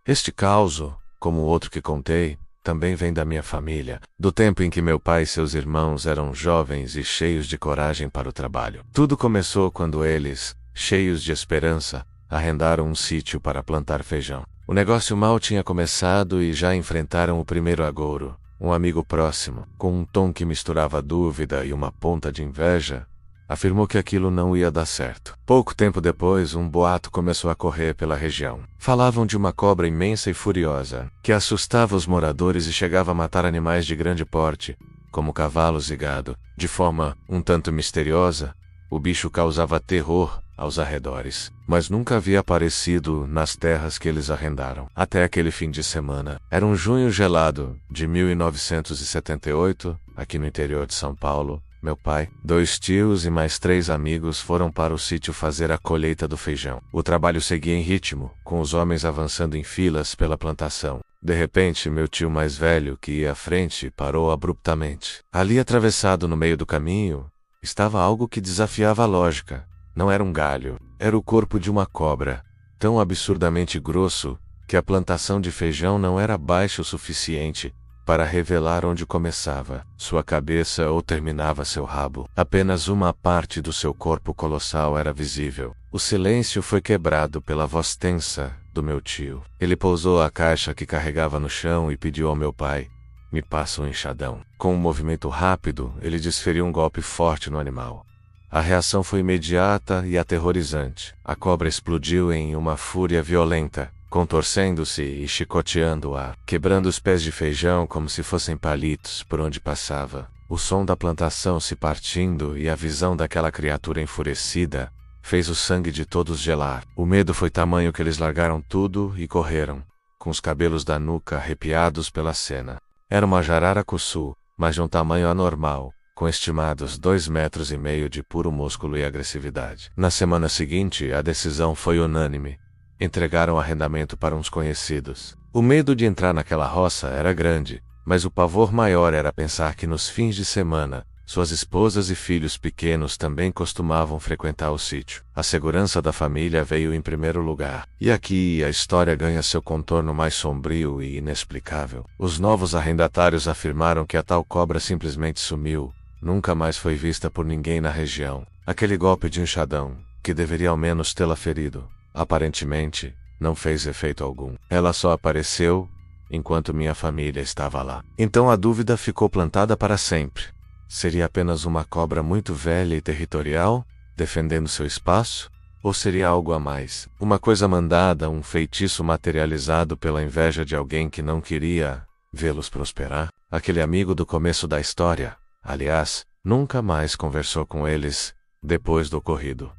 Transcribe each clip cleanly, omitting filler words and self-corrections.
Este causo, como o outro que contei, também vem da minha família, do tempo em que meu pai e seus irmãos eram jovens e cheios de coragem para o trabalho. Tudo começou quando eles, cheios de esperança, arrendaram um sítio para plantar feijão. O negócio mal tinha começado e já enfrentaram o primeiro agouro. Um amigo próximo, com um tom que misturava dúvida e uma ponta de inveja, afirmou que aquilo não ia dar certo. Pouco tempo depois, um boato começou a correr pela região. Falavam de uma cobra imensa e furiosa, que assustava os moradores e chegava a matar animais de grande porte, como cavalos e gado. De forma um tanto misteriosa, o bicho causava terror aos arredores, mas nunca havia aparecido nas terras que eles arrendaram. Até aquele fim de semana. Era um junho gelado de 1978, aqui no interior de São Paulo. Meu pai, 2 tios e mais 3 amigos foram para o sítio fazer a colheita do feijão. O trabalho seguia em ritmo, com os homens avançando em filas pela plantação. De repente, meu tio mais velho, que ia à frente, parou abruptamente. Ali, atravessado no meio do caminho, estava algo que desafiava a lógica. Não era um galho, era o corpo de uma cobra, tão absurdamente grosso que a plantação de feijão não era baixa o suficiente para revelar onde começava sua cabeça ou terminava seu rabo. Apenas uma parte do seu corpo colossal era visível. O silêncio foi quebrado pela voz tensa do meu tio. Ele pousou a caixa que carregava no chão e pediu ao meu pai: "Me passa um enxadão." Com um movimento rápido, ele desferiu um golpe forte no animal. A reação foi imediata e aterrorizante. A cobra explodiu em uma fúria violenta, contorcendo-se e chicoteando o ar, quebrando os pés de feijão como se fossem palitos por onde passava. O som da plantação se partindo e a visão daquela criatura enfurecida fez o sangue de todos gelar. O medo foi tamanho que eles largaram tudo e correram, com os cabelos da nuca arrepiados pela cena. Era uma jararacuçu, mas de um tamanho anormal, com estimados 2,5 metros de puro músculo e agressividade. Na semana seguinte, a decisão foi unânime. Entregaram o arrendamento para uns conhecidos. O medo de entrar naquela roça era grande, mas o pavor maior era pensar que nos fins de semana, suas esposas e filhos pequenos também costumavam frequentar o sítio. A segurança da família veio em primeiro lugar. E aqui a história ganha seu contorno mais sombrio e inexplicável. Os novos arrendatários afirmaram que a tal cobra simplesmente sumiu. Nunca mais foi vista por ninguém na região. Aquele golpe de enxadão, que deveria ao menos tê-la ferido, aparentemente, não fez efeito algum. Ela só apareceu enquanto minha família estava lá. Então a dúvida ficou plantada para sempre. Seria apenas uma cobra muito velha e territorial, defendendo seu espaço? Ou seria algo a mais? Uma coisa mandada, um feitiço materializado pela inveja de alguém que não queria vê-los prosperar? Aquele amigo do começo da história, aliás, nunca mais conversou com eles depois do ocorrido,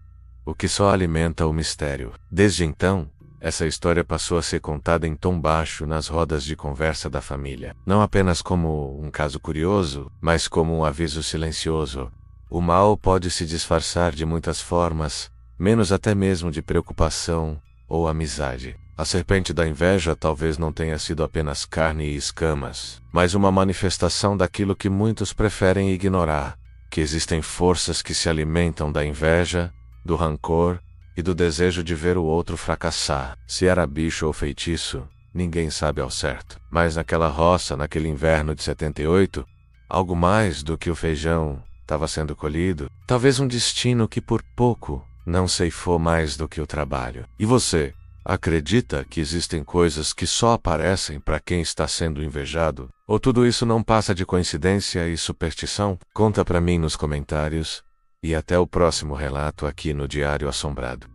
o que só alimenta o mistério. Desde então, essa história passou a ser contada em tom baixo nas rodas de conversa da família. Não apenas como um caso curioso, mas como um aviso silencioso. O mal pode se disfarçar de muitas formas, menos até mesmo de preocupação ou amizade. A serpente da inveja talvez não tenha sido apenas carne e escamas, mas uma manifestação daquilo que muitos preferem ignorar, que existem forças que se alimentam da inveja, do rancor e do desejo de ver o outro fracassar. Se era bicho ou feitiço, ninguém sabe ao certo. Mas naquela roça, naquele inverno de 78, algo mais do que o feijão estava sendo colhido. Talvez um destino que por pouco não ceifou mais do que o trabalho. E você, acredita que existem coisas que só aparecem para quem está sendo invejado? Ou tudo isso não passa de coincidência e superstição? Conta para mim nos comentários. E até o próximo relato aqui no Diário Assombrado.